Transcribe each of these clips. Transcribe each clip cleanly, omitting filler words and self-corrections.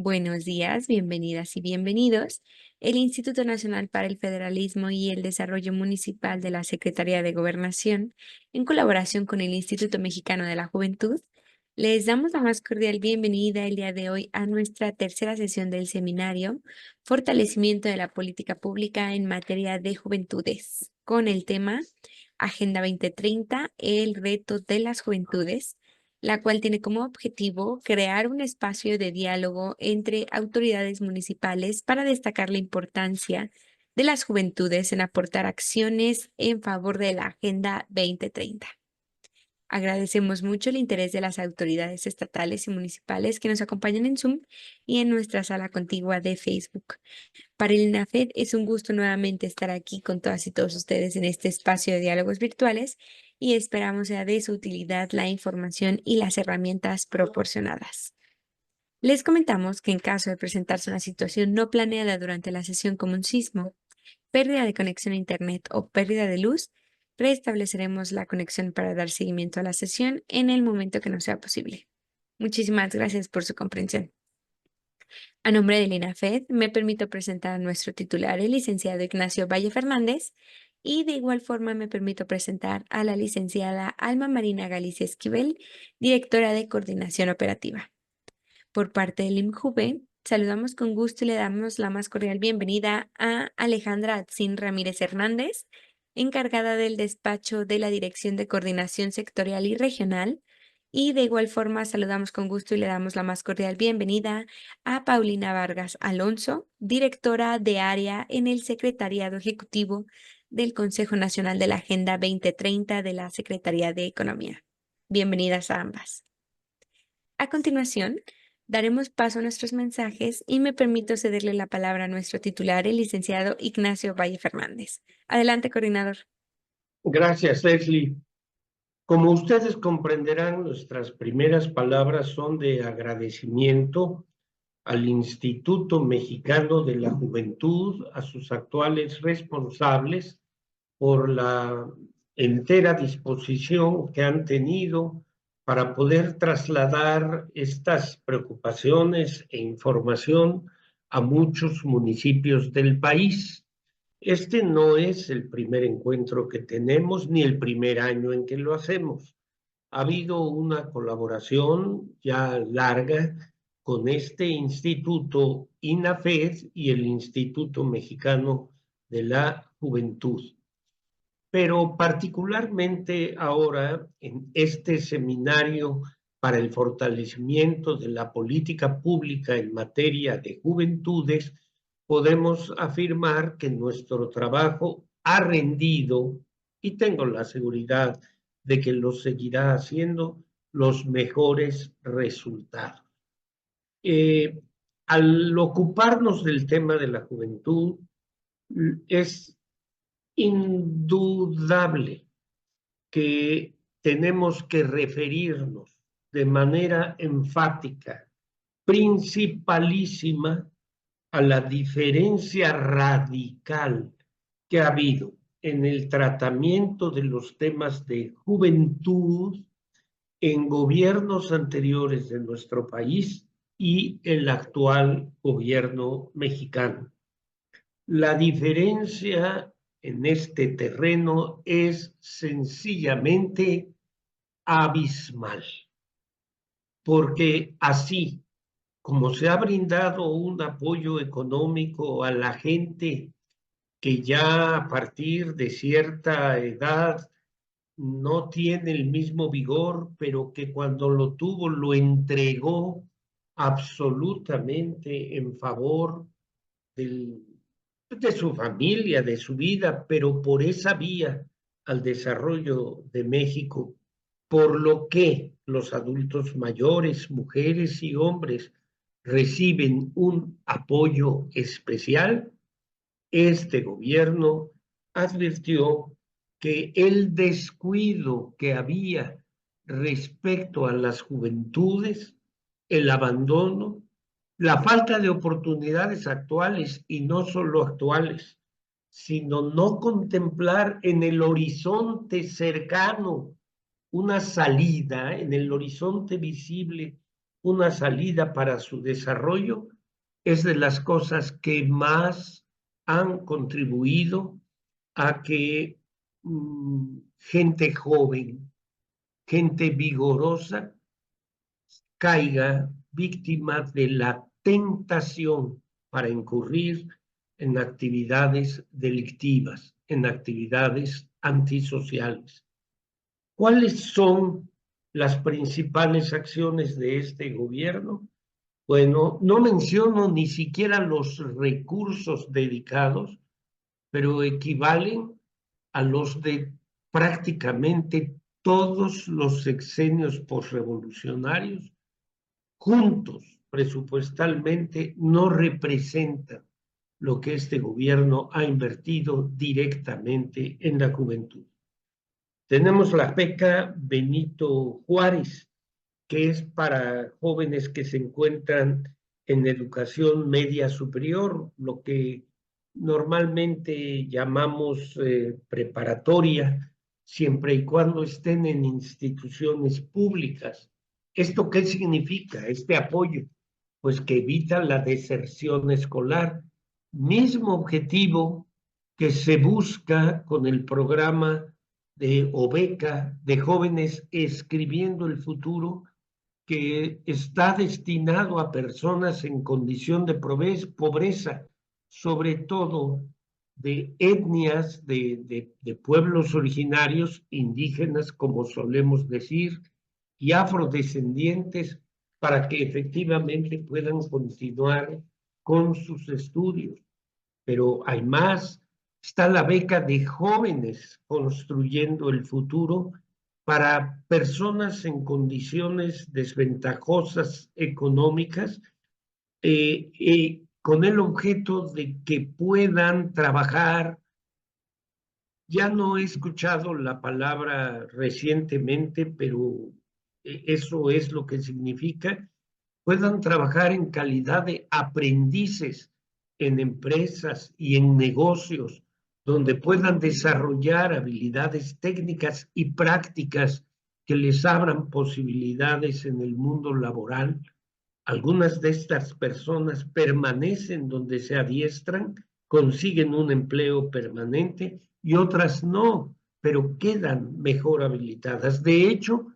Buenos días, bienvenidas y bienvenidos. El Instituto Nacional para el Federalismo y el Desarrollo Municipal de la Secretaría de Gobernación, en colaboración con el Instituto Mexicano de la Juventud, les damos la más cordial bienvenida el día de hoy a nuestra tercera sesión del seminario Fortalecimiento de la Política Pública en materia de juventudes, con el tema Agenda 2030, el reto de las juventudes, la cual tiene como objetivo crear un espacio de diálogo entre autoridades municipales para destacar la importancia de las juventudes en aportar acciones en favor de la Agenda 2030. Agradecemos mucho el interés de las autoridades estatales y municipales que nos acompañan en Zoom y en nuestra sala contigua de Facebook. Para el INAFED es un gusto nuevamente estar aquí con todas y todos ustedes en este espacio de diálogos virtuales y esperamos sea de su utilidad la información y las herramientas proporcionadas. Les comentamos que en caso de presentarse una situación no planeada durante la sesión como un sismo, pérdida de conexión a Internet o pérdida de luz, restableceremos la conexión para dar seguimiento a la sesión en el momento que nos sea posible. Muchísimas gracias por su comprensión. A nombre del INAFED, me permito presentar a nuestro titular, el licenciado Ignacio Valle Fernández, y de igual forma me permito presentar a la licenciada Alma Marina Galicia Esquivel, directora de Coordinación Operativa. Por parte del IMJUVE, saludamos con gusto y le damos la más cordial bienvenida a Alejandra Atzin Ramírez Hernández, encargada del despacho de la Dirección de Coordinación Sectorial y Regional. Y de igual forma saludamos con gusto y le damos la más cordial bienvenida a Paulina Vargas Alonso, directora de área en el Secretariado Ejecutivo del Consejo Nacional de la Agenda 2030 de la Secretaría de Economía. Bienvenidas a ambas. A continuación, daremos paso a nuestros mensajes y me permito cederle la palabra a nuestro titular, el licenciado Ignacio Valle Fernández. Adelante, coordinador. Gracias, Leslie. Como ustedes comprenderán, nuestras primeras palabras son de agradecimiento al Instituto Mexicano de la Juventud, a sus actuales responsables, por la entera disposición que han tenido para poder trasladar estas preocupaciones e información a muchos municipios del país. Este no es el primer encuentro que tenemos ni el primer año en que lo hacemos. Ha habido una colaboración ya larga con este instituto INAFED y el Instituto Mexicano de la Juventud. Pero particularmente ahora en este seminario para el fortalecimiento de la política pública en materia de juventudes, podemos afirmar que nuestro trabajo ha rendido, y tengo la seguridad de que lo seguirá haciendo, los mejores resultados. Al ocuparnos del tema de la juventud, es indudable que tenemos que referirnos de manera enfática, principalísima, a la diferencia radical que ha habido en el tratamiento de los temas de juventud en gobiernos anteriores de nuestro país y el actual gobierno mexicano. La diferencia en este terreno es sencillamente abismal, porque así como se ha brindado un apoyo económico a la gente que ya a partir de cierta edad no tiene el mismo vigor, pero que cuando lo tuvo lo entregó absolutamente en favor del de su familia, de su vida, pero por esa vía al desarrollo de México, por lo que los adultos mayores, mujeres y hombres reciben un apoyo especial, este gobierno advirtió que el descuido que había respecto a las juventudes, el abandono, la falta de oportunidades actuales y no solo actuales, sino no contemplar en el horizonte cercano una salida, en el horizonte visible, una salida para su desarrollo, es de las cosas que más han contribuido a que gente joven, gente vigorosa, caiga víctima de la tentación para incurrir en actividades delictivas, en actividades antisociales. ¿Cuáles son las principales acciones de este gobierno? Bueno, no menciono ni siquiera los recursos dedicados, pero equivalen a los de prácticamente todos los sexenios posrevolucionarios juntos, presupuestalmente, no representan lo que este gobierno ha invertido directamente en la juventud. Tenemos la beca Benito Juárez, que es para jóvenes que se encuentran en educación media superior, lo que normalmente llamamos preparatoria, siempre y cuando estén en instituciones públicas. ¿Esto qué significa? Este apoyo, pues que evita la deserción escolar, mismo objetivo que se busca con el programa de o beca de jóvenes escribiendo el futuro, que está destinado a personas en condición de pobreza, sobre todo de etnias, de pueblos originarios, indígenas, como solemos decir, y afrodescendientes, para que efectivamente puedan continuar con sus estudios. Pero hay más, está la beca de jóvenes construyendo el futuro para personas en condiciones desventajosas económicas, con el objeto de que puedan trabajar. Ya no he escuchado la palabra recientemente, pero eso es lo que significa, puedan trabajar en calidad de aprendices en empresas y en negocios, donde puedan desarrollar habilidades técnicas y prácticas que les abran posibilidades en el mundo laboral. Algunas de estas personas permanecen donde se adiestran, consiguen un empleo permanente y otras no, pero quedan mejor habilitadas. De hecho,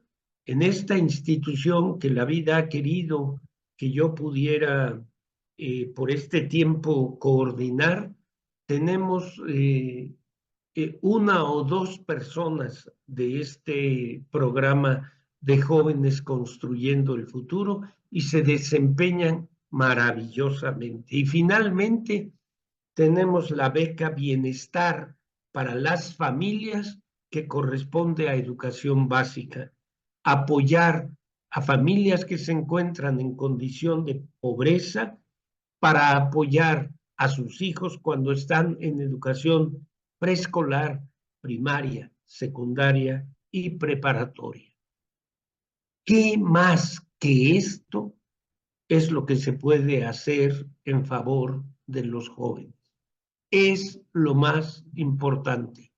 en esta institución que la vida ha querido que yo pudiera por este tiempo coordinar, tenemos una o dos personas de este programa de jóvenes construyendo el futuro y se desempeñan maravillosamente. Y finalmente tenemos la beca Bienestar para las familias, que corresponde a educación básica, apoyar a familias que se encuentran en condición de pobreza para apoyar a sus hijos cuando están en educación preescolar, primaria, secundaria y preparatoria. ¿Qué más que esto es lo que se puede hacer en favor de los jóvenes? Es lo más importante.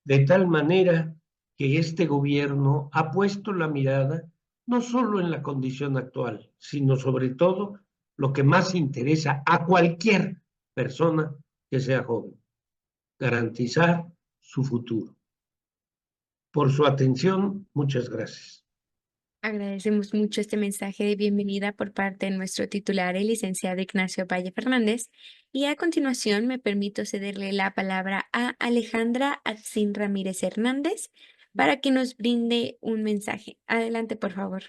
De tal manera que este gobierno ha puesto la mirada no solo en la condición actual, sino sobre todo lo que más interesa a cualquier persona que sea joven: garantizar su futuro. Por su atención, muchas gracias. Agradecemos mucho este mensaje de bienvenida por parte de nuestro titular, el licenciado Ignacio Valle Fernández. Y a continuación me permito cederle la palabra a Alejandra Atzin Ramírez Hernández para que nos brinde un mensaje. Adelante, por favor.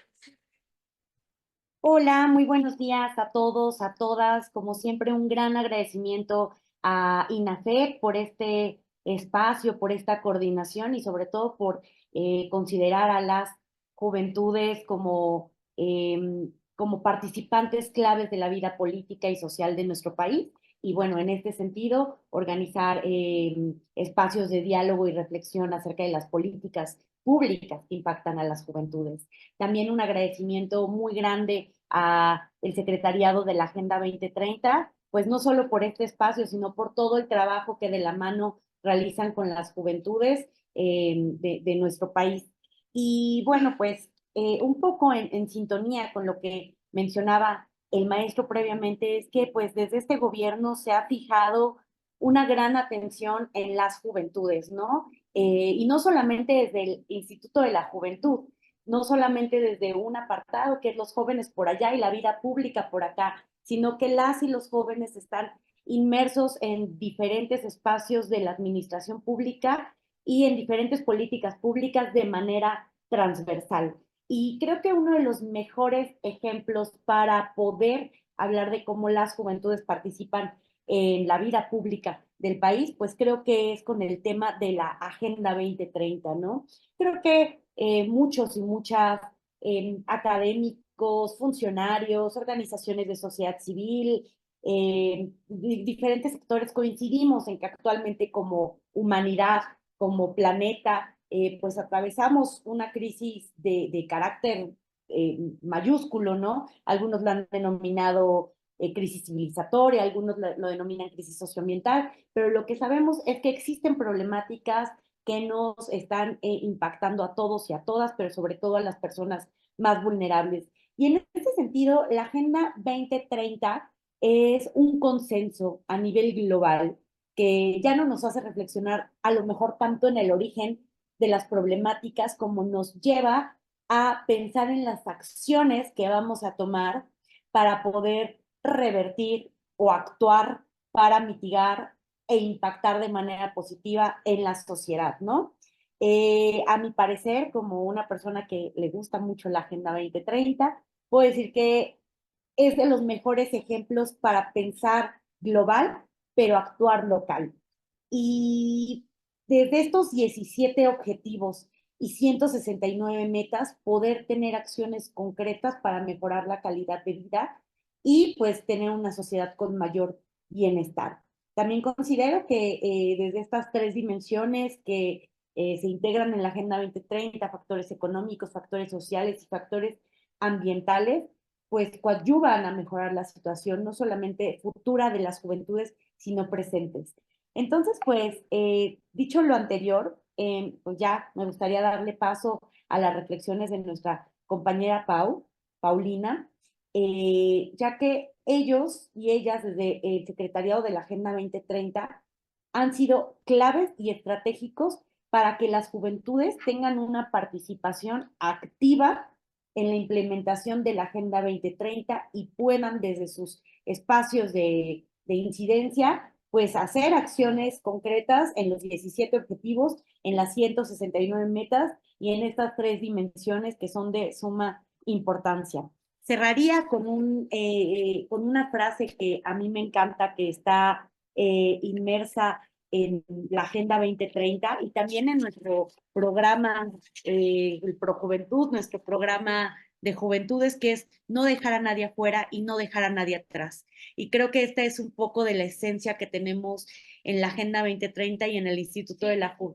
Hola, muy buenos días a todos, a todas. Como siempre, un gran agradecimiento a INAFEP por este espacio, por esta coordinación y sobre todo por considerar a las juventudes como participantes claves de la vida política y social de nuestro país. Y bueno, en este sentido, organizar espacios de diálogo y reflexión acerca de las políticas públicas que impactan a las juventudes. También un agradecimiento muy grande a el secretariado de la Agenda 2030, pues no solo por este espacio, sino por todo el trabajo que de la mano realizan con las juventudes de nuestro país. Y bueno, pues un poco en sintonía con lo que mencionaba el maestro previamente, es que pues desde este gobierno se ha fijado una gran atención en las juventudes, ¿no? Y no solamente desde el Instituto de la Juventud, no solamente desde un apartado que es los jóvenes por allá y la vida pública por acá, sino que las y los jóvenes están inmersos en diferentes espacios de la administración pública y en diferentes políticas públicas de manera transversal. Y creo que uno de los mejores ejemplos para poder hablar de cómo las juventudes participan en la vida pública del país, pues creo que es con el tema de la Agenda 2030, ¿no? Creo que muchos y muchas académicos, funcionarios, organizaciones de sociedad civil, diferentes sectores coincidimos en que actualmente como humanidad, como planeta, pues atravesamos una crisis de carácter mayúsculo, ¿no? Algunos la han denominado crisis civilizatoria, algunos lo denominan crisis socioambiental, pero lo que sabemos es que existen problemáticas que nos están impactando a todos y a todas, pero sobre todo a las personas más vulnerables. Y en este sentido, la Agenda 2030 es un consenso a nivel global que ya no nos hace reflexionar a lo mejor tanto en el origen de las problemáticas como nos lleva a pensar en las acciones que vamos a tomar para poder revertir o actuar para mitigar e impactar de manera positiva en la sociedad, ¿no? A mi parecer, como una persona que le gusta mucho la Agenda 2030, puedo decir que es de los mejores ejemplos para pensar global, pero actuar local. Y desde estos 17 objetivos y 169 metas, poder tener acciones concretas para mejorar la calidad de vida y pues tener una sociedad con mayor bienestar. También considero que desde estas tres dimensiones que se integran en la Agenda 2030, factores económicos, factores sociales y factores ambientales, pues coadyuvan a mejorar la situación no solamente futura de las juventudes, sino presentes. Entonces, pues, dicho lo anterior, pues ya me gustaría darle paso a las reflexiones de nuestra compañera Paulina, ya que ellos y ellas desde el Secretariado de la Agenda 2030 han sido claves y estratégicos para que las juventudes tengan una participación activa en la implementación de la Agenda 2030 y puedan desde sus espacios de incidencia, pues hacer acciones concretas en los 17 objetivos, en las 169 metas y en estas tres dimensiones que son de suma importancia. Cerraría con una frase que a mí me encanta, que está inmersa en la Agenda 2030 y también en nuestro programa, el Projuventud, nuestro programa de juventudes, que es no dejar a nadie afuera y no dejar a nadie atrás. Y creo que esta es un poco de la esencia que tenemos en la Agenda 2030 y en el Instituto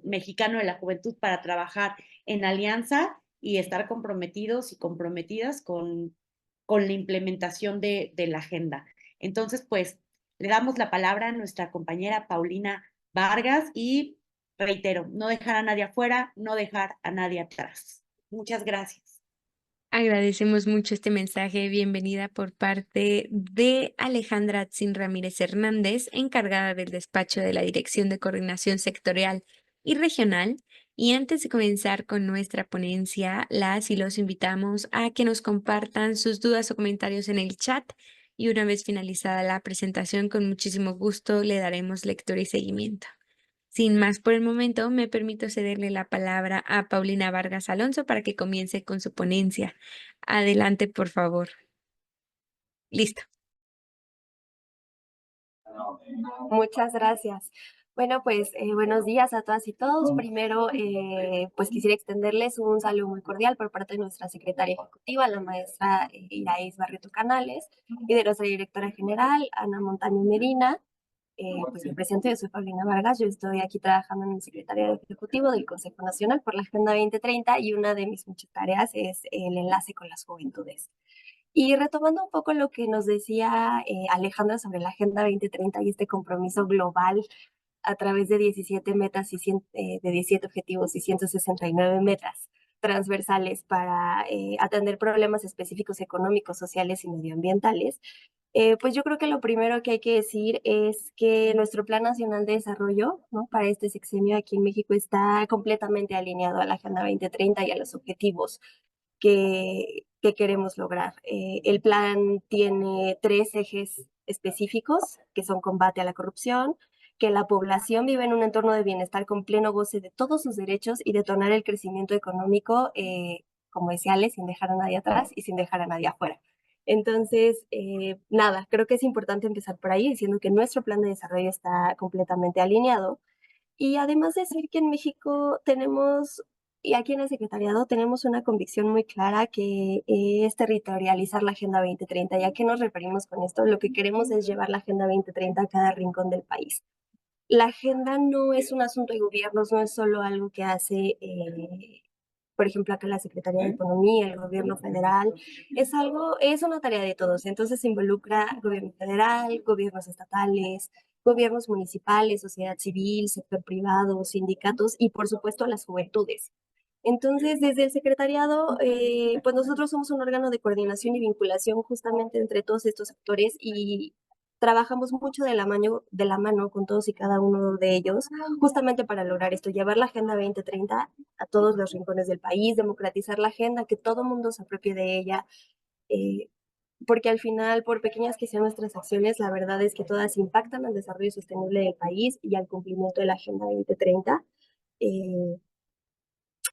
Mexicano de la Juventud para trabajar en alianza y estar comprometidos y comprometidas con la implementación de la agenda. Entonces, pues, le damos la palabra a nuestra compañera Paulina Vargas y reitero, no dejar a nadie afuera, no dejar a nadie atrás. Muchas gracias. Agradecemos mucho este mensaje. Bienvenida por parte de Alejandra Atzin Ramírez Hernández, encargada del despacho de la Dirección de Coordinación Sectorial y Regional. Y antes de comenzar con nuestra ponencia, las y los invitamos a que nos compartan sus dudas o comentarios en el chat. Y una vez finalizada la presentación, con muchísimo gusto le daremos lectura y seguimiento. Sin más por el momento, me permito cederle la palabra a Paulina Vargas Alonso para que comience con su ponencia. Adelante, por favor. Listo. Muchas gracias. Bueno, pues buenos días a todas y todos. Primero, pues quisiera extenderles un saludo muy cordial por parte de nuestra secretaria ejecutiva, la maestra Iraíz Barreto Canales, y de nuestra directora general, Ana Montaño Medina. Pues me presento, yo soy Paulina Vargas, yo estoy aquí trabajando en el secretariado ejecutivo del Consejo Nacional por la Agenda 2030 y una de mis muchas tareas es el enlace con las juventudes. Y retomando un poco lo que nos decía Alejandra sobre la Agenda 2030 y este compromiso global a través de 17 metas y de 17 objetivos y 169 metas, transversales para atender problemas específicos económicos, sociales y medioambientales, pues yo creo que lo primero que hay que decir es que nuestro Plan Nacional de Desarrollo, ¿no?, para este sexenio aquí en México está completamente alineado a la Agenda 2030 y a los objetivos que queremos lograr. El plan tiene 3 ejes específicos, que son combate a la corrupción, que la población vive en un entorno de bienestar con pleno goce de todos sus derechos y detonar el crecimiento económico, como decía Ale, sin dejar a nadie atrás y sin dejar a nadie afuera. Entonces, nada, creo que es importante empezar por ahí, diciendo que nuestro plan de desarrollo está completamente alineado. Y además decir que en México tenemos, y aquí en el secretariado tenemos una convicción muy clara que es territorializar la Agenda 2030. ¿Y a qué nos referimos con esto? Lo que queremos es llevar la Agenda 2030 a cada rincón del país. La agenda no es un asunto de gobiernos, no es solo algo que hace, por ejemplo, acá la Secretaría de Economía, el gobierno federal, es una tarea de todos. Entonces involucra gobierno federal, gobiernos estatales, gobiernos municipales, sociedad civil, sector privado, sindicatos y, por supuesto, las juventudes. Entonces, desde el secretariado, pues nosotros somos un órgano de coordinación y vinculación justamente entre todos estos actores y trabajamos mucho de la mano con todos y cada uno de ellos, justamente para lograr esto, llevar la Agenda 2030 a todos los rincones del país, democratizar la agenda, que todo mundo se apropie de ella, eh, porque al final, por pequeñas que sean nuestras acciones, la verdad es que todas impactan al desarrollo sostenible del país y al cumplimiento de la Agenda 2030. Eh,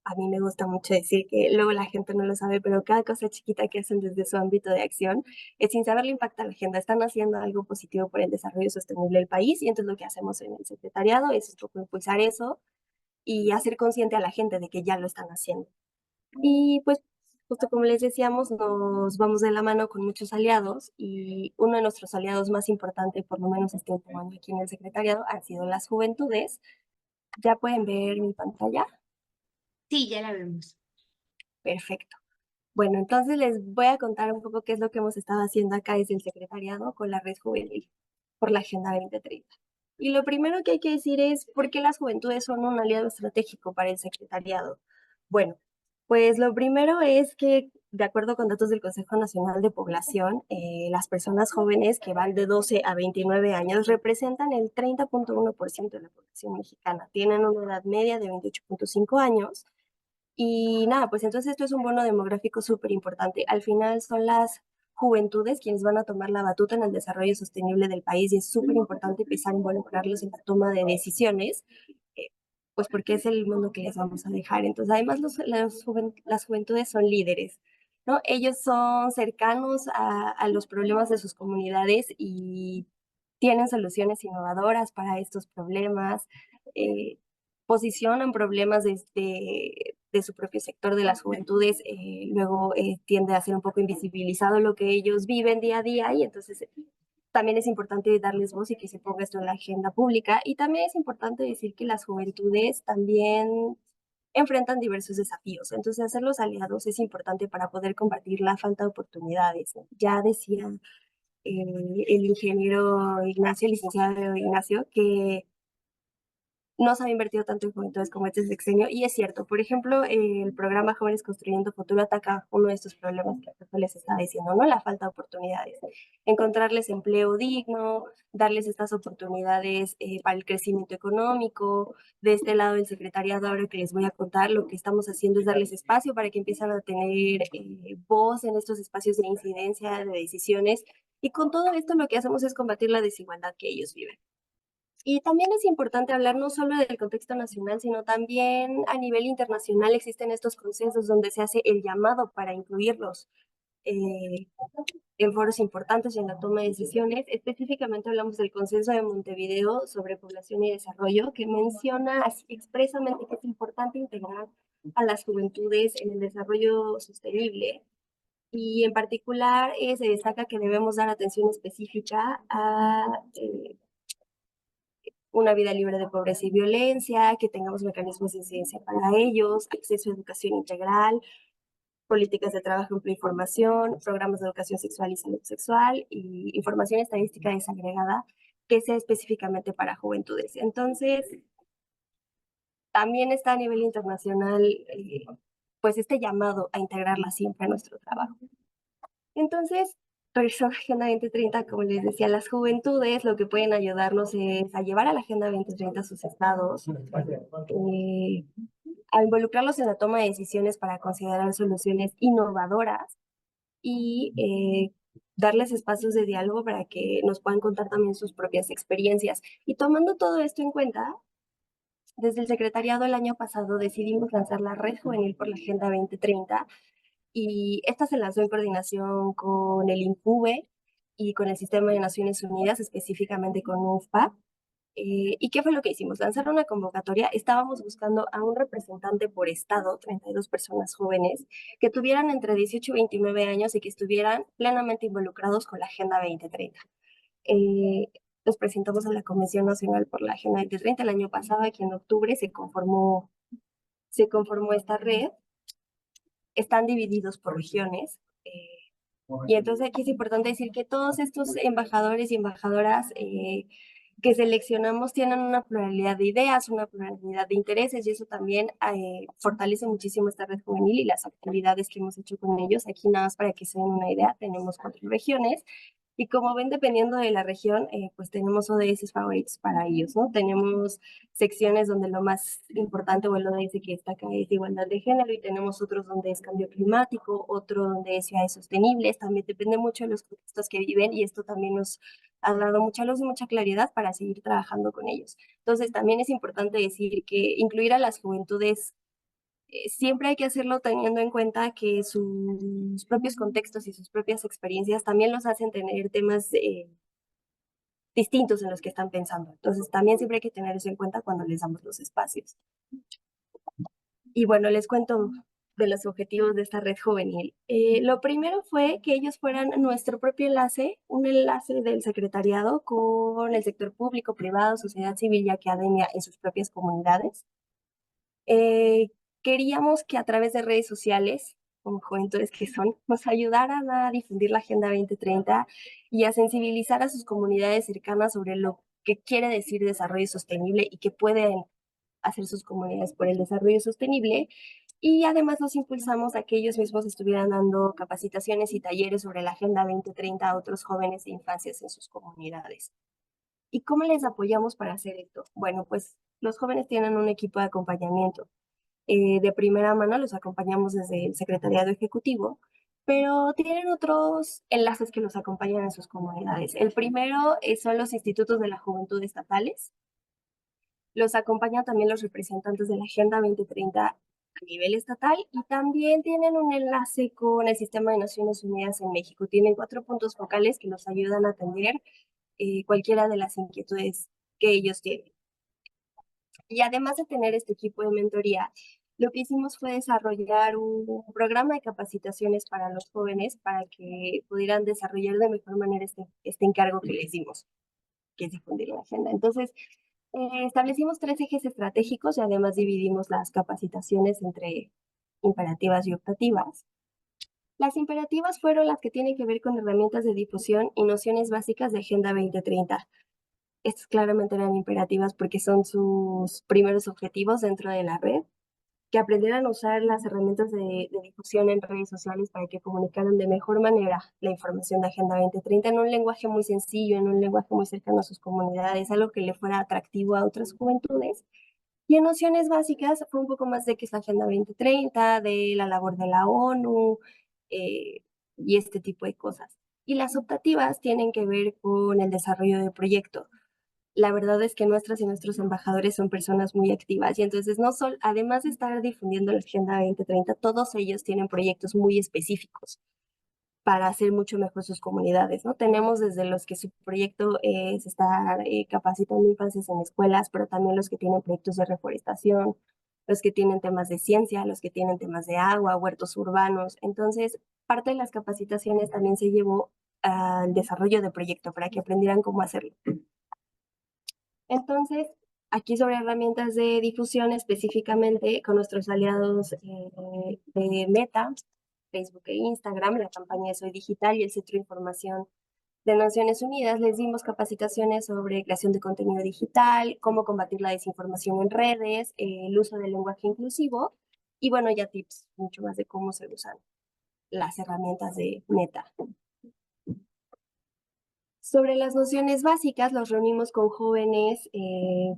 a mí me gusta mucho decir que luego la gente no lo sabe, pero cada cosa chiquita que hacen desde su ámbito de acción, sin saberle impacta a la agenda, están haciendo algo positivo por el desarrollo sostenible del país y entonces lo que hacemos en el secretariado es un poco impulsar eso y hacer consciente a la gente de que ya lo están haciendo. Y pues justo como les decíamos, nos vamos de la mano con muchos aliados y uno de nuestros aliados más importantes, por lo menos este último año aquí en el secretariado, han sido las juventudes. Ya pueden ver mi pantalla. Sí, ya la vemos. Perfecto. Bueno, entonces les voy a contar un poco qué es lo que hemos estado haciendo acá desde el secretariado con la Red Juvenil por la Agenda 2030. Y lo primero que hay que decir es por qué las juventudes son un aliado estratégico para el secretariado. Bueno, pues lo primero es que, de acuerdo con datos del Consejo Nacional de Población, las personas jóvenes que van de 12 a 29 años representan el 30.1% de la población mexicana. Tienen una edad media de 28.5 años. Y nada, pues entonces esto es un bono demográfico súper importante. Al final son las juventudes quienes van a tomar la batuta en el desarrollo sostenible del país y es súper importante empezar a involucrarlos en la toma de decisiones, eh, pues porque es el mundo que les vamos a dejar. Entonces, además las juventudes son líderes, ¿no? Ellos son cercanos a los problemas de sus comunidades y tienen soluciones innovadoras para estos problemas. eh, Posicionan problemas de su propio sector de las juventudes, luego tiende a ser un poco invisibilizado lo que ellos viven día a día y entonces también es importante darles voz y que se ponga esto en la agenda pública. Y también es importante decir que las juventudes también enfrentan diversos desafíos. Entonces, hacerlos aliados es importante para poder combatir la falta de oportunidades. Ya decía el ingeniero Ignacio, el licenciado Ignacio, que no se ha invertido tanto en juventudes como este sexenio, y es cierto. Por ejemplo, el programa Jóvenes Construyendo Futuro ataca uno de estos problemas que les estaba diciendo, ¿no? La falta de oportunidades. Encontrarles empleo digno, darles estas oportunidades para el crecimiento económico. De este lado del secretariado, ahora que les voy a contar, lo que estamos haciendo es darles espacio para que empiezan a tener voz en estos espacios de incidencia, de decisiones, y con todo esto lo que hacemos es combatir la desigualdad que ellos viven. Y también es importante hablar no solo del contexto nacional, sino también a nivel internacional existen estos consensos donde se hace el llamado para incluirlos eh, en foros importantes y en la toma de decisiones. Específicamente hablamos del Consenso de Montevideo sobre Población y Desarrollo, que menciona así expresamente que es importante integrar a las juventudes en el desarrollo sostenible. Y en particular se destaca que debemos dar atención específica a una vida libre de pobreza y violencia, que tengamos mecanismos de incidencia para ellos, acceso a educación integral, políticas de trabajo, empleo y formación, programas de educación sexual y salud sexual y información estadística desagregada que sea específicamente para juventudes. Entonces, también está a nivel internacional pues este llamado a integrarla siempre a nuestro trabajo. Entonces, regresando a la Agenda 2030, como les decía, las juventudes lo que pueden ayudarnos es a llevar a la Agenda 2030 a sus estados, a involucrarlos en la toma de decisiones para considerar soluciones innovadoras y darles espacios de diálogo para que nos puedan contar también sus propias experiencias. Y tomando todo esto en cuenta, desde el secretariado el año pasado decidimos lanzar la Red Juvenil por la Agenda 2030 y esta se lanzó en coordinación con el INCUBE y con el Sistema de Naciones Unidas, específicamente con UNFPA. ¿Y qué fue lo que hicimos? Lanzar una convocatoria. Estábamos buscando a un representante por estado, 32 personas jóvenes, que tuvieran entre 18 y 29 años y que estuvieran plenamente involucrados con la Agenda 2030. Nos presentamos a la Convención Nacional por la Agenda 2030 el año pasado, aquí en octubre se conformó esta red. Están divididos por regiones. Y entonces aquí es importante decir que todos estos embajadores y embajadoras que seleccionamos tienen una pluralidad de ideas, una pluralidad de intereses y eso también fortalece muchísimo esta red juvenil y las actividades que hemos hecho con ellos. Aquí nada más para que se den una idea, tenemos 4 regiones y como ven, dependiendo de la región, pues tenemos ODS favoritos para ellos, ¿no? Tenemos secciones donde lo más importante o el ODS que destaca es igualdad de género y tenemos otros donde es cambio climático, otro donde es ciudades sostenibles, también depende mucho de los contextos que viven y esto también nos ha dado mucha luz y mucha claridad para seguir trabajando con ellos. Entonces, también es importante decir que incluir a las juventudes siempre hay que hacerlo teniendo en cuenta que sus propios contextos y sus propias experiencias también los hacen tener temas distintos en los que están pensando. Entonces, también siempre hay que tener eso en cuenta cuando les damos los espacios. Y bueno, les cuento de los objetivos de esta red juvenil. Lo primero fue que ellos fueran nuestro propio enlace, un enlace del secretariado con el sector público, privado, sociedad civil y academia en sus propias comunidades. Queríamos que a través de redes sociales, como juventudes que son, nos ayudaran a difundir la Agenda 2030 y a sensibilizar a sus comunidades cercanas sobre lo que quiere decir desarrollo sostenible y que pueden hacer sus comunidades por el desarrollo sostenible. Y además los impulsamos a que ellos mismos estuvieran dando capacitaciones y talleres sobre la Agenda 2030 a otros jóvenes e infancias en sus comunidades. ¿Y cómo les apoyamos para hacer esto? Bueno, pues los jóvenes tienen un equipo de acompañamiento. De primera mano los acompañamos desde el secretariado ejecutivo, pero tienen otros enlaces que los acompañan en sus comunidades. El primero son los institutos de la juventud estatales. Los acompañan también los representantes de la Agenda 2030 a nivel estatal y también tienen un enlace con el Sistema de Naciones Unidas en México. Tienen 4 puntos focales que los ayudan a atender cualquiera de las inquietudes que ellos tienen. Y además de tener este equipo de mentoría, lo que hicimos fue desarrollar un programa de capacitaciones para los jóvenes para que pudieran desarrollar de mejor manera este encargo que les dimos, que es difundir la agenda. Entonces, establecimos 3 ejes estratégicos y además dividimos las capacitaciones entre imperativas y optativas. Las imperativas fueron las que tienen que ver con herramientas de difusión y nociones básicas de Agenda 2030. Estas claramente eran imperativas porque son sus primeros objetivos dentro de la red, que aprendieran a usar las herramientas de difusión en redes sociales para que comunicaran de mejor manera la información de Agenda 2030 en un lenguaje muy sencillo, en un lenguaje muy cercano a sus comunidades, algo que le fuera atractivo a otras juventudes. Y en nociones básicas fue un poco más de qué es la Agenda 2030, de la labor de la ONU y este tipo de cosas. Y las optativas tienen que ver con el desarrollo del proyecto. La verdad es que nuestras y nuestros embajadores son personas muy activas y entonces además de estar difundiendo la Agenda 2030, todos ellos tienen proyectos muy específicos para hacer mucho mejor sus comunidades, ¿no? Tenemos desde los que su proyecto es estar capacitando infancias en escuelas, pero también los que tienen proyectos de reforestación, los que tienen temas de ciencia, los que tienen temas de agua, huertos urbanos. Entonces, parte de las capacitaciones también se llevó al desarrollo de proyecto para que aprendieran cómo hacerlo. Entonces, aquí sobre herramientas de difusión específicamente con nuestros aliados de Meta, Facebook e Instagram, la campaña de Soy Digital y el Centro de Información de Naciones Unidas, les dimos capacitaciones sobre creación de contenido digital, cómo combatir la desinformación en redes, el uso del lenguaje inclusivo y bueno, ya tips mucho más de cómo se usan las herramientas de Meta. Sobre las nociones básicas, los reunimos con jóvenes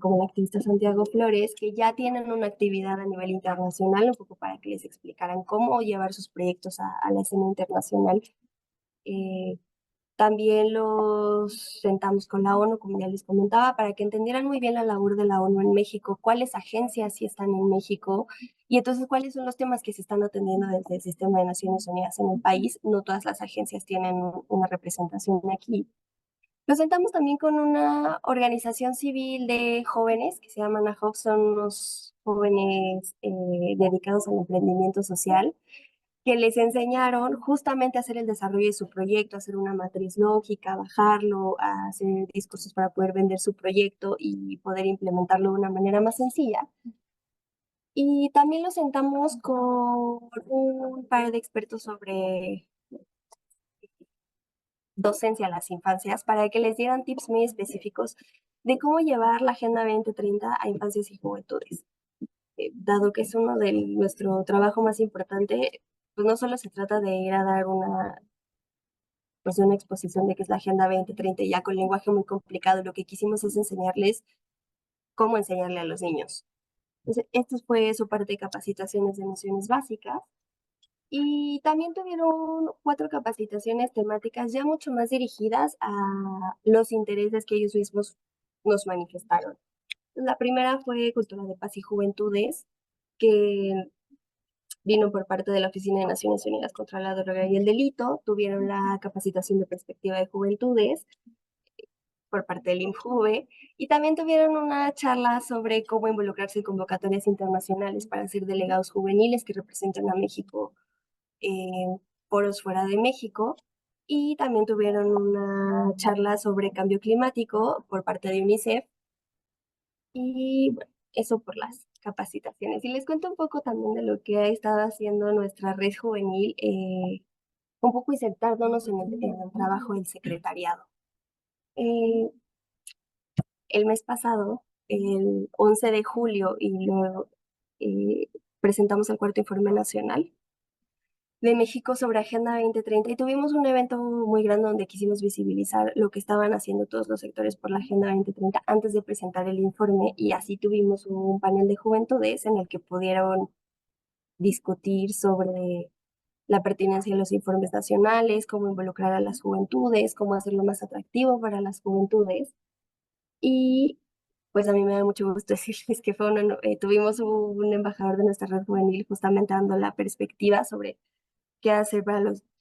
como el activista Santiago Flores, que ya tienen una actividad a nivel internacional, un poco para que les explicaran cómo llevar sus proyectos a la escena internacional. También los sentamos con la ONU, como ya les comentaba, para que entendieran muy bien la labor de la ONU en México, cuáles agencias sí están en México y entonces cuáles son los temas que se están atendiendo desde el sistema de Naciones Unidas en el país. No todas las agencias tienen una representación aquí. Nos sentamos también con una organización civil de jóvenes que se llaman AJOC, son unos jóvenes dedicados al emprendimiento social, que les enseñaron justamente a hacer el desarrollo de su proyecto, a hacer una matriz lógica, bajarlo, a hacer discursos para poder vender su proyecto y poder implementarlo de una manera más sencilla. Y también nos sentamos con un par de expertos sobre docencia a las infancias para que les dieran tips muy específicos de cómo llevar la Agenda 2030 a infancias y juventudes. Dado que es uno de nuestro trabajo más importante, pues no solo se trata de ir a dar una exposición de qué es la Agenda 2030 ya con lenguaje muy complicado, lo que quisimos es enseñarles cómo enseñarle a los niños. Entonces, esto fue su parte de capacitaciones de nociones básicas. Y también tuvieron 4 capacitaciones temáticas ya mucho más dirigidas a los intereses que ellos mismos nos manifestaron. La primera fue Cultura de Paz y Juventudes, que vino por parte de la Oficina de Naciones Unidas contra la Droga y el Delito. Tuvieron la capacitación de perspectiva de juventudes por parte del INJUVE y también tuvieron una charla sobre cómo involucrarse en convocatorias internacionales para ser delegados juveniles que representan a México en foros fuera de México. Y también tuvieron una charla sobre cambio climático por parte de UNICEF. Y bueno, eso por las capacitaciones. Y les cuento un poco también de lo que ha estado haciendo nuestra red juvenil, un poco insertándonos en el trabajo del secretariado. Eh, el mes pasado, el 11 de julio, y luego presentamos el cuarto informe nacional de México sobre Agenda 2030 y tuvimos un evento muy grande donde quisimos visibilizar lo que estaban haciendo todos los sectores por la Agenda 2030 antes de presentar el informe y así tuvimos un panel de juventudes en el que pudieron discutir sobre la pertinencia de los informes nacionales, cómo involucrar a las juventudes, cómo hacerlo más atractivo para las juventudes. Y pues a mí me da mucho gusto decirles que tuvimos un embajador de nuestra red juvenil justamente dando la perspectiva sobre qué hacer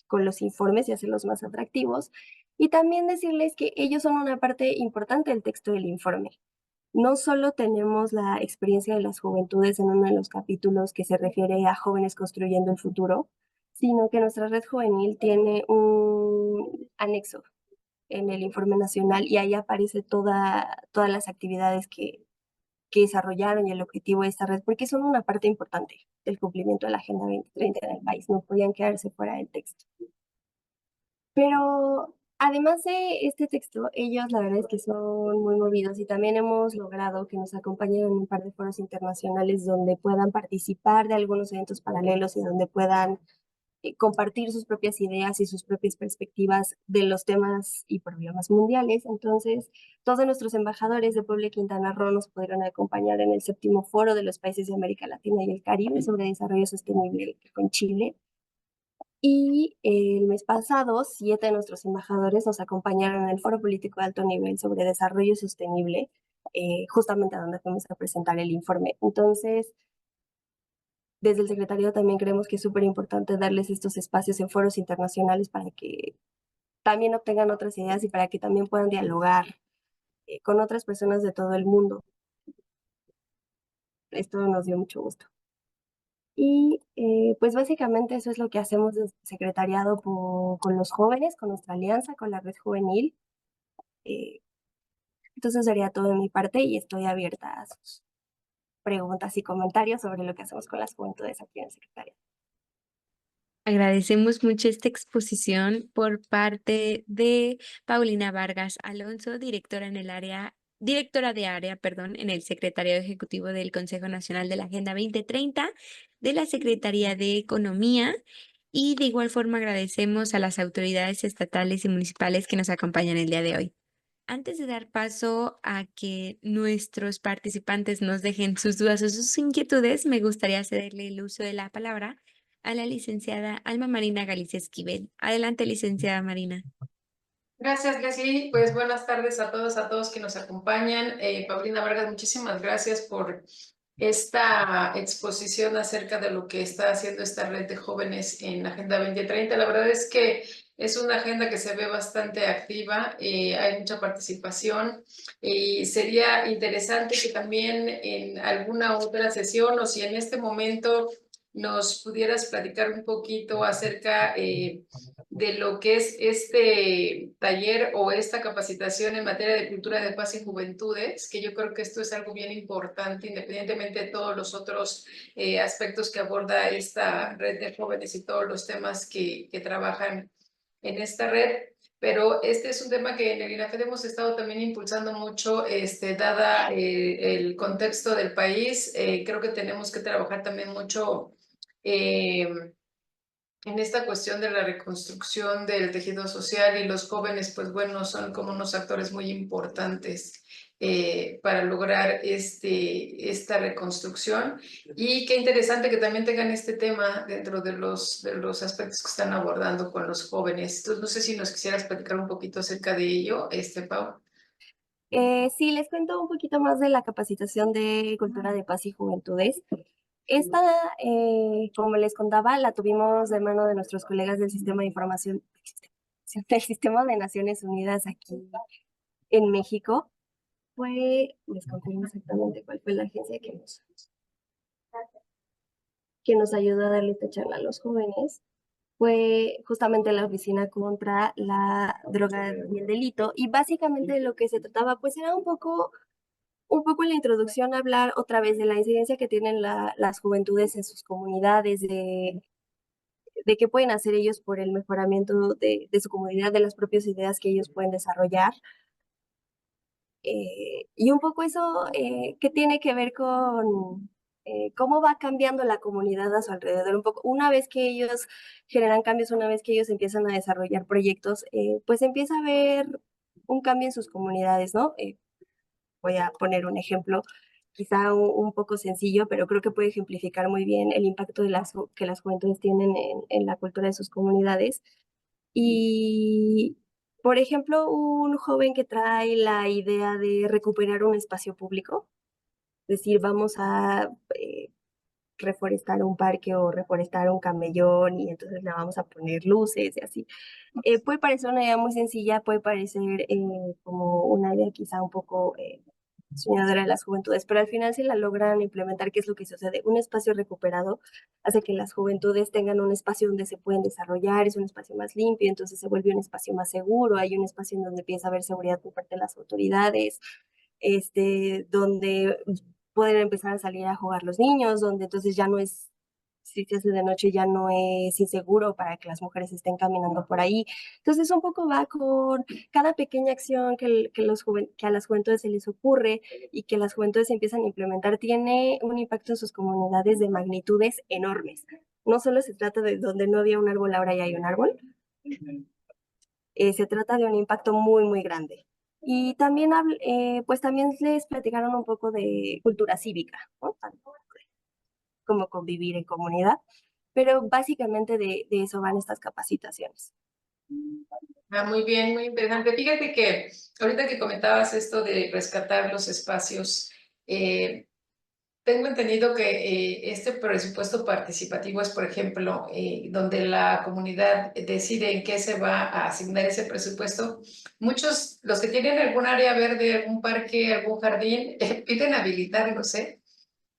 con los informes y hacerlos más atractivos. Y también decirles que ellos son una parte importante del texto del informe. No solo tenemos la experiencia de las juventudes en uno de los capítulos que se refiere a jóvenes construyendo el futuro, sino que nuestra red juvenil tiene un anexo en el informe nacional y ahí aparece todas las actividades que desarrollaron y el objetivo de esta red, porque son una parte importante del cumplimiento de la Agenda 2030 en el país, no podían quedarse fuera del texto. Pero además de este texto, ellos la verdad es que son muy movidos y también hemos logrado que nos acompañen en un par de foros internacionales donde puedan participar de algunos eventos paralelos y donde puedan compartir sus propias ideas y sus propias perspectivas de los temas y problemas mundiales. Entonces, todos nuestros embajadores de Puebla y Quintana Roo nos pudieron acompañar en el 7º foro de los países de América Latina y el Caribe sobre desarrollo sostenible con Chile. Y el mes pasado, 7 de nuestros embajadores nos acompañaron en el foro político de alto nivel sobre desarrollo sostenible, justamente a donde fuimos a presentar el informe. Entonces, desde el secretariado también creemos que es súper importante darles estos espacios en foros internacionales para que también obtengan otras ideas y para que también puedan dialogar con otras personas de todo el mundo. Esto nos dio mucho gusto. Y pues básicamente eso es lo que hacemos desde el secretariado con los jóvenes, con nuestra alianza, con la red juvenil. Entonces sería todo de mi parte y estoy abierta a sus preguntas y comentarios sobre lo que hacemos con las juventudes aquí en el secretariado. Agradecemos mucho esta exposición por parte de Paulina Vargas Alonso, directora en el área directora de área, perdón, en el Secretariado Ejecutivo del Consejo Nacional de la Agenda 2030 de la Secretaría de Economía. Y de igual forma agradecemos a las autoridades estatales y municipales que nos acompañan el día de hoy. Antes de dar paso a que nuestros participantes nos dejen sus dudas o sus inquietudes, me gustaría cederle el uso de la palabra a la licenciada Alma Marina Galicia Esquivel. Adelante, licenciada Marina. Gracias, Leslie. Pues buenas tardes a todos que nos acompañan. Paulina Vargas, muchísimas gracias por esta exposición acerca de lo que está haciendo esta red de jóvenes en Agenda 2030. La verdad es que es una agenda que se ve bastante activa, hay mucha participación y sería interesante que también en alguna otra sesión o si en este momento nos pudieras platicar un poquito acerca de lo que es este taller o esta capacitación en materia de cultura de paz y juventudes, que yo creo que esto es algo bien importante, independientemente de todos los otros aspectos que aborda esta red de jóvenes y todos los temas que trabajan en esta red. Pero este es un tema que en el INAFED hemos estado también impulsando mucho, dada el contexto del país. Creo que tenemos que trabajar también mucho en esta cuestión de la reconstrucción del tejido social y los jóvenes, pues bueno, son como unos actores muy importantes para lograr esta reconstrucción. Y qué interesante que también tengan este tema dentro de los aspectos que están abordando con los jóvenes. Entonces, no sé si nos quisieras platicar un poquito acerca de ello, Pau. Sí, les cuento un poquito más de la capacitación de cultura de paz y juventudes. Esta, como les contaba, la tuvimos de mano de nuestros colegas del Sistema de Información del Sistema de Naciones Unidas aquí en México. Les confirmo exactamente cuál fue la agencia que nos ayudó a darle esta charla a los jóvenes. Fue justamente la Oficina contra la Droga y el Delito. Y básicamente de lo que se trataba, pues era un poco en la introducción hablar otra vez de la incidencia que tienen las juventudes en sus comunidades, de qué pueden hacer ellos por el mejoramiento de su comunidad, de las propias ideas que ellos pueden desarrollar. Y un poco eso que tiene que ver con cómo va cambiando la comunidad a su alrededor. Un poco, una vez que ellos generan cambios, una vez que ellos empiezan a desarrollar proyectos, pues empieza a haber un cambio en sus comunidades, ¿no? Voy a poner un ejemplo quizá un poco sencillo, pero creo que puede ejemplificar muy bien el impacto que las juventudes tienen en la cultura de sus comunidades. Y, por ejemplo, un joven que trae la idea de recuperar un espacio público, es decir, vamos a reforestar un parque o reforestar un camellón y entonces le vamos a poner luces y así. Puede parecer una idea muy sencilla, puede parecer como una idea quizá un poco soñadora de las juventudes, pero al final si la logran implementar, ¿qué es lo que sucede? Un espacio recuperado hace que las juventudes tengan un espacio donde se pueden desarrollar, es un espacio más limpio, entonces se vuelve un espacio más seguro, hay un espacio en donde empieza a haber seguridad por parte de las autoridades, donde pueden empezar a salir a jugar los niños, donde entonces ya no es, si se hace de noche ya no es inseguro para que las mujeres estén caminando por ahí. Entonces un poco va con cada pequeña acción que a las juventudes se les ocurre y que las juventudes empiezan a implementar, tiene un impacto en sus comunidades de magnitudes enormes. No solo se trata de donde no había un árbol, ahora ya hay un árbol. Se trata de un impacto muy, muy grande. Y también, pues también les platicaron un poco de cultura cívica, ¿no? Cómo convivir en comunidad, pero básicamente de eso van estas capacitaciones. Muy bien, muy interesante. Fíjate que ahorita que comentabas esto de rescatar los espacios, tengo entendido que este presupuesto participativo es, por ejemplo, donde la comunidad decide en qué se va a asignar ese presupuesto. Muchos, los que tienen algún área verde, algún parque, algún jardín, piden habilitarlos, ¿eh?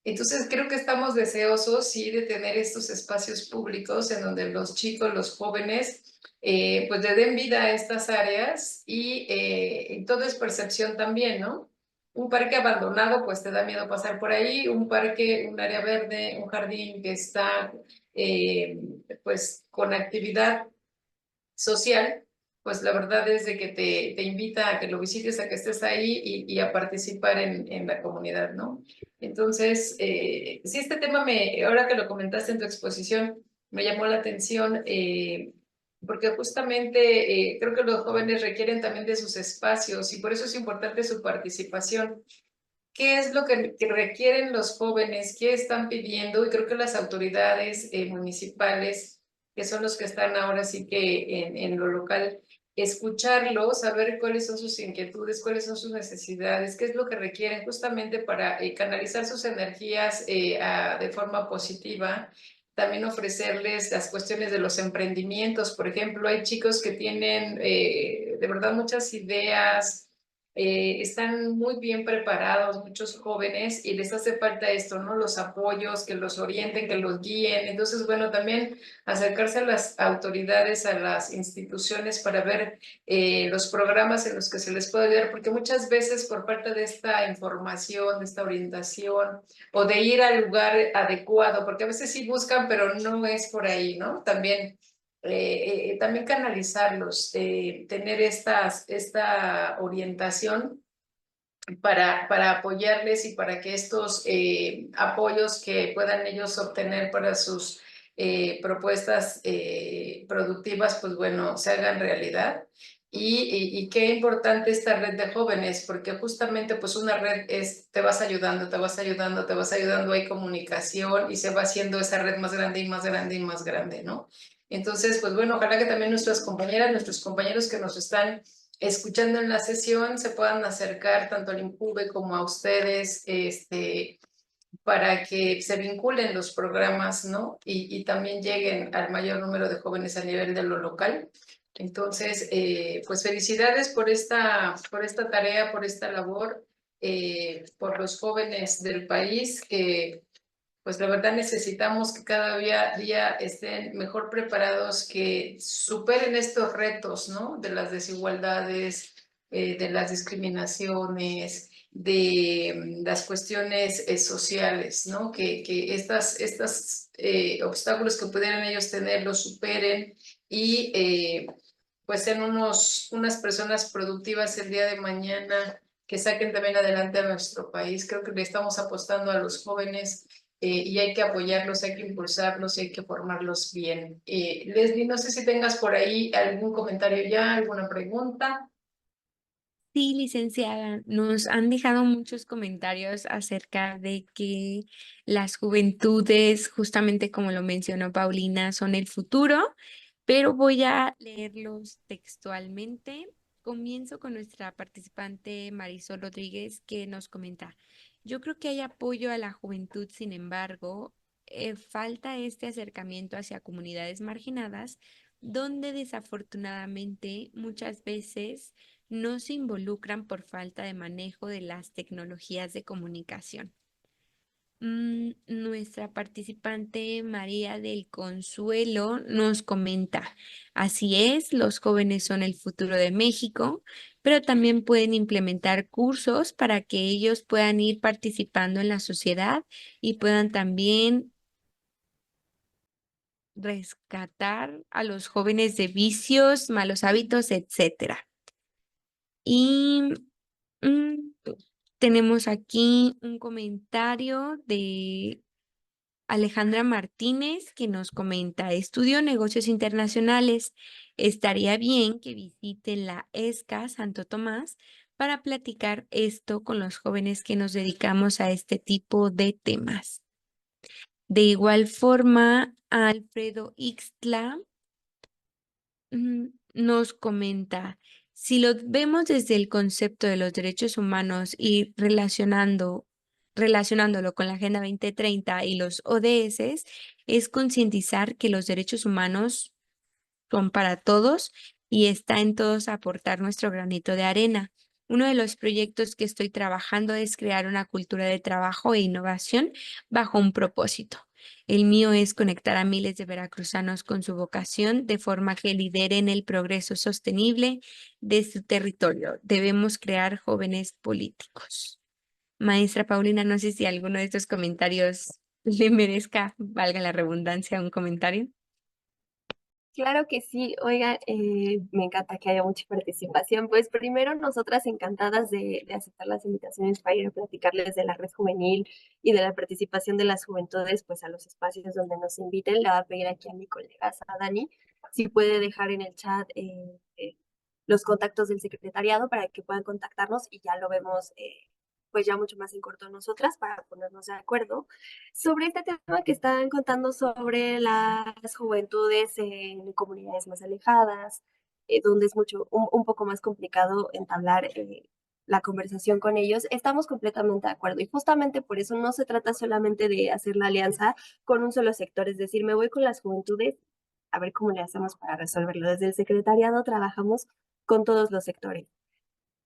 Entonces creo que estamos deseosos, sí, de tener estos espacios públicos en donde los chicos, los jóvenes, pues le den vida a estas áreas y todo es percepción también, ¿no? Un parque abandonado, pues te da miedo pasar por ahí, un parque, un área verde, un jardín que está pues con actividad social, pues la verdad es de que te invita a que lo visites, a que estés ahí y a participar en la comunidad, ¿no? Entonces, sí, este tema ahora que lo comentaste en tu exposición, me llamó la atención porque justamente creo que los jóvenes requieren también de sus espacios y por eso es importante su participación. ¿Qué es lo que requieren los jóvenes? ¿Qué están pidiendo? Y creo que las autoridades municipales, que son los que están ahora sí que en lo local, escucharlos, saber cuáles son sus inquietudes, cuáles son sus necesidades, qué es lo que requieren justamente para canalizar sus energías de forma positiva. También ofrecerles las cuestiones de los emprendimientos. Por ejemplo, hay chicos que tienen de verdad muchas ideas, están muy bien preparados, muchos jóvenes, y les hace falta esto, ¿no? Los apoyos, que los orienten, que los guíen. Entonces, bueno, también acercarse a las autoridades, a las instituciones para ver los programas en los que se les puede ayudar, porque muchas veces por falta de esta información, de esta orientación, o de ir al lugar adecuado, porque a veces sí buscan, pero no es por ahí, ¿no? También canalizarlos, tener esta orientación para apoyarles y para que estos apoyos que puedan ellos obtener para sus propuestas productivas, pues bueno, se hagan realidad. Y qué importante esta red de jóvenes, porque justamente pues una red te vas ayudando, te vas ayudando, te vas ayudando, hay comunicación y se va haciendo esa red más grande y más grande y más grande, ¿no? Entonces, pues bueno, ojalá que también nuestras compañeras, nuestros compañeros que nos están escuchando en la sesión se puedan acercar tanto al INJUVE como a ustedes, para que se vinculen los programas, ¿no? Y también lleguen al mayor número de jóvenes a nivel de lo local. Entonces, pues felicidades por esta tarea, por esta labor, por los jóvenes del país que pues la verdad necesitamos que cada día estén mejor preparados, que superen estos retos, ¿no? De las desigualdades, de las discriminaciones, de las cuestiones sociales, ¿no? Que estas obstáculos que pudieran ellos tener los superen y pues sean unas personas productivas el día de mañana, que saquen también adelante a nuestro país. Creo que le estamos apostando a los jóvenes y hay que apoyarlos, hay que impulsarlos y hay que formarlos bien. Leslie, no sé si tengas por ahí algún comentario ya, alguna pregunta. Sí, licenciada, nos han dejado muchos comentarios acerca de que las juventudes, justamente como lo mencionó Paulina, son el futuro, pero voy a leerlos textualmente. Comienzo con nuestra participante Marisol Rodríguez, que nos comenta: yo creo que hay apoyo a la juventud, sin embargo, falta este acercamiento hacia comunidades marginadas, donde desafortunadamente muchas veces no se involucran por falta de manejo de las tecnologías de comunicación. Nuestra participante María del Consuelo nos comenta: así es, los jóvenes son el futuro de México, pero también pueden implementar cursos para que ellos puedan ir participando en la sociedad y puedan también rescatar a los jóvenes de vicios, malos hábitos, etcétera. Y mm, tenemos aquí un comentario de Alejandra Martínez, que nos comenta: estudio negocios internacionales. Estaría bien que visiten la ESCA Santo Tomás para platicar esto con los jóvenes que nos dedicamos a este tipo de temas. De igual forma, Alfredo Ixtla nos comenta: si lo vemos desde el concepto de los derechos humanos y relacionándolo con la Agenda 2030 y los ODS, es concientizar que los derechos humanos son para todos y está en todos aportar nuestro granito de arena. Uno de los proyectos que estoy trabajando es crear una cultura de trabajo e innovación bajo un propósito. El mío es conectar a miles de veracruzanos con su vocación de forma que lideren el progreso sostenible de su territorio. Debemos crear jóvenes políticos. Maestra Paulina, no sé si alguno de estos comentarios le merezca, valga la redundancia, un comentario. Claro que sí. Oigan, me encanta que haya mucha participación. Pues primero, nosotras encantadas de aceptar las invitaciones para ir a platicarles de la red juvenil y de la participación de las juventudes, pues a los espacios donde nos inviten. Le voy a pedir aquí a mi colega, a Dani, si puede dejar en el chat los contactos del secretariado para que puedan contactarnos y ya lo vemos pues ya mucho más en corto nosotras para ponernos de acuerdo. Sobre este tema que están contando sobre las juventudes en comunidades más alejadas, donde es un poco más complicado entablar la conversación con ellos, estamos completamente de acuerdo. Y justamente por eso no se trata solamente de hacer la alianza con un solo sector, es decir, me voy con las juventudes a ver cómo le hacemos para resolverlo. Desde el secretariado trabajamos con todos los sectores,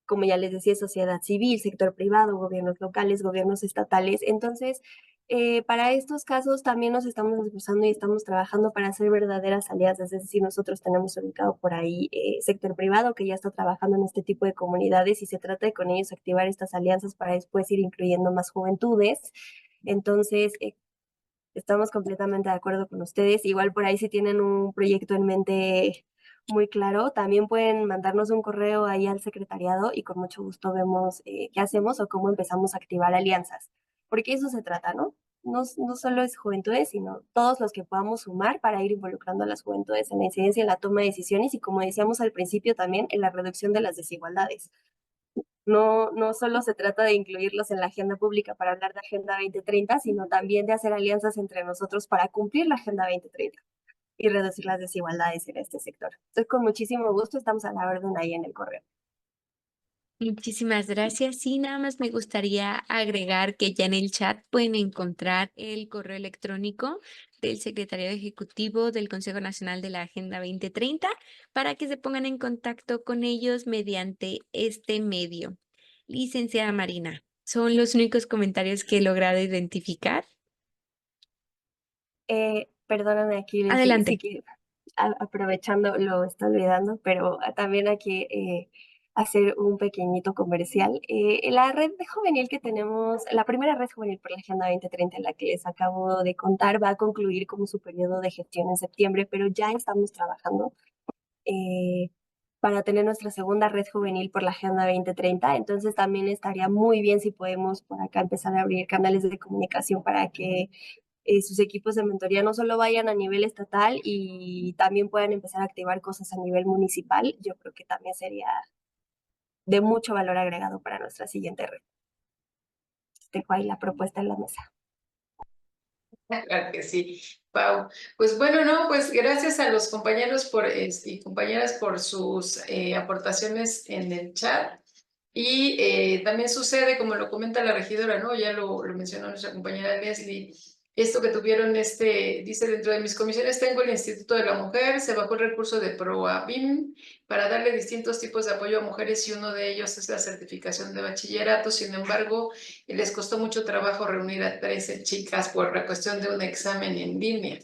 como ya les decía, sociedad civil, sector privado, gobiernos locales, gobiernos estatales. Entonces, para estos casos también nos estamos esforzando y estamos trabajando para hacer verdaderas alianzas. Es decir, nosotros tenemos ubicado por ahí sector privado que ya está trabajando en este tipo de comunidades y se trata de con ellos activar estas alianzas para después ir incluyendo más juventudes. Entonces, estamos completamente de acuerdo con ustedes. Igual por ahí si tienen un proyecto en mente muy claro, también pueden mandarnos un correo ahí al secretariado y con mucho gusto vemos qué hacemos o cómo empezamos a activar alianzas. Porque eso se trata, ¿no? No solo es juventudes, sino todos los que podamos sumar para ir involucrando a las juventudes en la incidencia, en la toma de decisiones y, como decíamos al principio, también en la reducción de las desigualdades. No solo se trata de incluirlos en la agenda pública para hablar de Agenda 2030, sino también de hacer alianzas entre nosotros para cumplir la Agenda 2030 y reducir las desigualdades en este sector. Entonces, con muchísimo gusto, estamos a la orden ahí en el correo. Muchísimas gracias. Sí, nada más me gustaría agregar que ya en el chat pueden encontrar el correo electrónico del Secretariado Ejecutivo del Consejo Nacional de la Agenda 2030 para que se pongan en contacto con ellos mediante este medio. Licenciada Marina, son los únicos comentarios que he logrado identificar. Perdóname aquí, Adelante. aprovechando, lo estoy olvidando, pero también aquí hacer un pequeñito comercial. La red de juvenil que tenemos, la primera red juvenil por la Agenda 2030, en la que les acabo de contar, va a concluir como su periodo de gestión en septiembre, pero ya estamos trabajando eh, para tener nuestra segunda red juvenil por la Agenda 2030. Entonces también estaría muy bien si podemos por acá empezar a abrir canales de comunicación para que sus equipos de mentoría no solo vayan a nivel estatal y también puedan empezar a activar cosas a nivel municipal. Yo creo que también sería de mucho valor agregado para nuestra siguiente red. Dejo ahí la propuesta en la mesa. Claro que sí, Pau. Pues bueno, no, pues gracias a los compañeros y compañeras por sus aportaciones en el chat. Y también sucede, como lo comenta la regidora, ¿no? Ya lo mencionó nuestra compañera Leslie, esto que tuvieron, dice, dentro de mis comisiones tengo el Instituto de la Mujer, se bajó el recurso de PROABIM para darle distintos tipos de apoyo a mujeres y uno de ellos es la certificación de bachillerato. Sin embargo, les costó mucho trabajo reunir a 13 chicas por la cuestión de un examen en línea.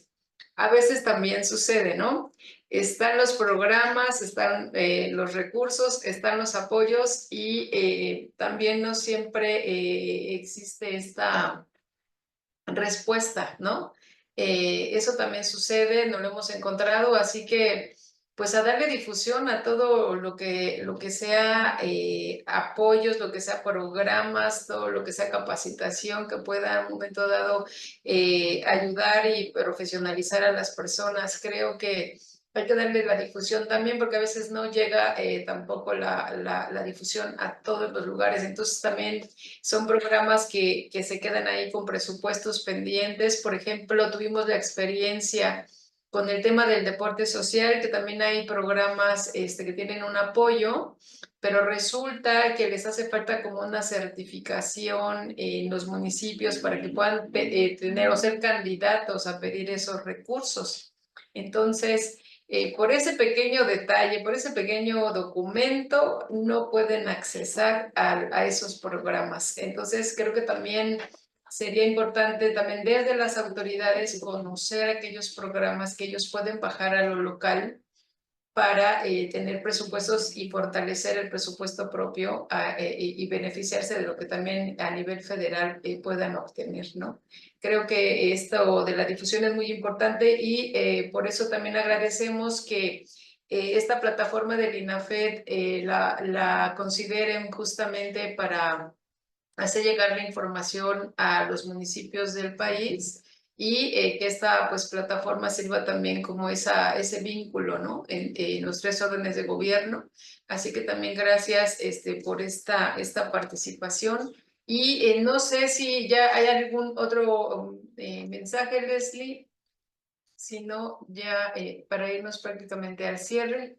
A veces también sucede, ¿no? Están los programas, están los recursos, están los apoyos y también no siempre existe esta respuesta, ¿no? Eso también sucede, no lo hemos encontrado, así que pues a darle difusión a todo lo que sea apoyos, lo que sea programas, todo lo que sea capacitación que pueda en un momento dado ayudar y profesionalizar a las personas. Creo que hay que darle la difusión también porque a veces no llega tampoco la difusión a todos los lugares. Entonces también son programas que se quedan ahí con presupuestos pendientes. Por ejemplo, tuvimos la experiencia con el tema del deporte social, que también hay programas que tienen un apoyo, pero resulta que les hace falta como una certificación en los municipios para que puedan tener o ser candidatos a pedir esos recursos. Entonces, por ese pequeño detalle, por ese pequeño documento, no pueden accesar a esos programas. Entonces, creo que también sería importante también desde las autoridades conocer aquellos programas que ellos pueden bajar a lo local para tener presupuestos y fortalecer el presupuesto propio y beneficiarse de lo que también a nivel federal puedan obtener, ¿no? Creo que esto de la difusión es muy importante y por eso también agradecemos que esta plataforma del INAFED la consideren justamente para hacer llegar la información a los municipios del país y que esta pues, plataforma sirva también como ese vínculo, ¿no? En los 3 órdenes de gobierno. Así que también gracias por esta participación. Y no sé si ya hay algún otro mensaje, Leslie, si no, ya para irnos prácticamente al cierre.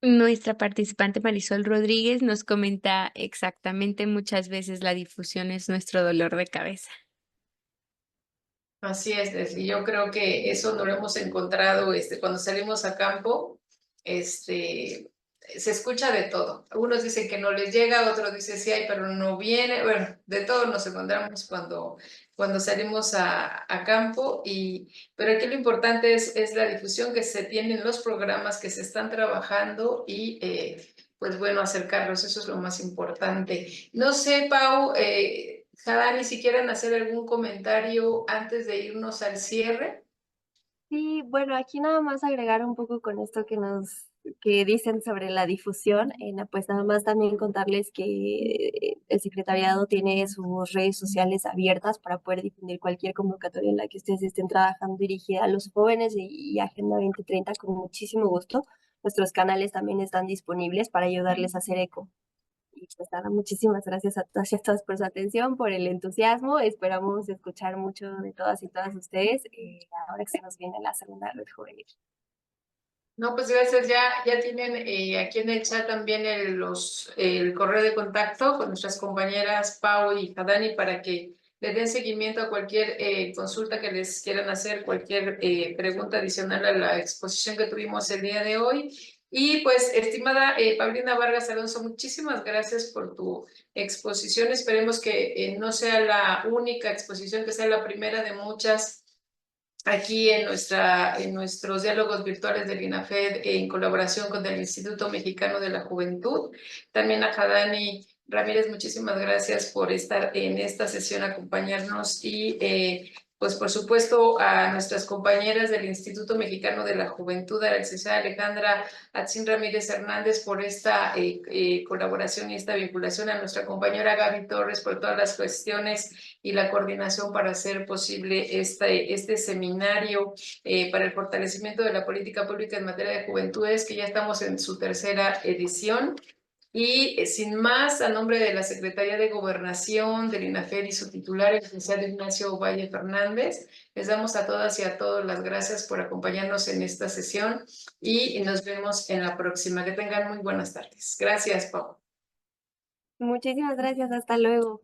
Nuestra participante Marisol Rodríguez nos comenta exactamente: muchas veces la difusión es nuestro dolor de cabeza. Así es, Leslie. Yo creo que eso no lo hemos encontrado cuando salimos a campo. Se escucha de todo. Algunos dicen que no les llega, otros dicen sí hay, pero no viene. Bueno, de todo nos encontramos cuando salimos a campo. Pero aquí lo importante es la difusión que se tiene en los programas que se están trabajando y pues bueno, acercarlos. Eso es lo más importante. No sé, Pau, Jadani, si quieren hacer algún comentario antes de irnos al cierre. Sí, bueno, aquí nada más agregar un poco con esto que dicen sobre la difusión, pues nada más también contarles que el secretariado tiene sus redes sociales abiertas para poder difundir cualquier convocatoria en la que ustedes estén trabajando dirigida a los jóvenes y Agenda 2030 con muchísimo gusto. Nuestros canales también están disponibles para ayudarles a hacer eco. Y pues nada, muchísimas gracias a todas y a todos por su atención, por el entusiasmo. Esperamos escuchar mucho de todas y todas ustedes ahora que se nos viene la segunda red juvenil. No, pues gracias. Ya tienen aquí en el chat también el correo de contacto con nuestras compañeras Pau y Jadani para que le den seguimiento a cualquier consulta que les quieran hacer, cualquier pregunta adicional a la exposición que tuvimos el día de hoy. Y pues, estimada Paulina Vargas Alonso, muchísimas gracias por tu exposición. Esperemos que no sea la única exposición, que sea la primera de muchas aquí en nuestros diálogos virtuales del INAFED en colaboración con el Instituto Mexicano de la Juventud. También a Jadani Ramírez, muchísimas gracias por estar en esta sesión, acompañarnos y pues por supuesto a nuestras compañeras del Instituto Mexicano de la Juventud, a la licenciada Alejandra Atzin Ramírez Hernández por esta colaboración y esta vinculación, a nuestra compañera Gaby Torres por todas las cuestiones y la coordinación para hacer posible este seminario para el fortalecimiento de la política pública en materia de juventudes, que ya estamos en su 3ª edición. Y sin más, a nombre de la Secretaría de Gobernación, del INAFED y su titular, el licenciado Ignacio Valle Fernández, les damos a todas y a todos las gracias por acompañarnos en esta sesión y nos vemos en la próxima. Que tengan muy buenas tardes. Gracias, Pau. Muchísimas gracias, hasta luego.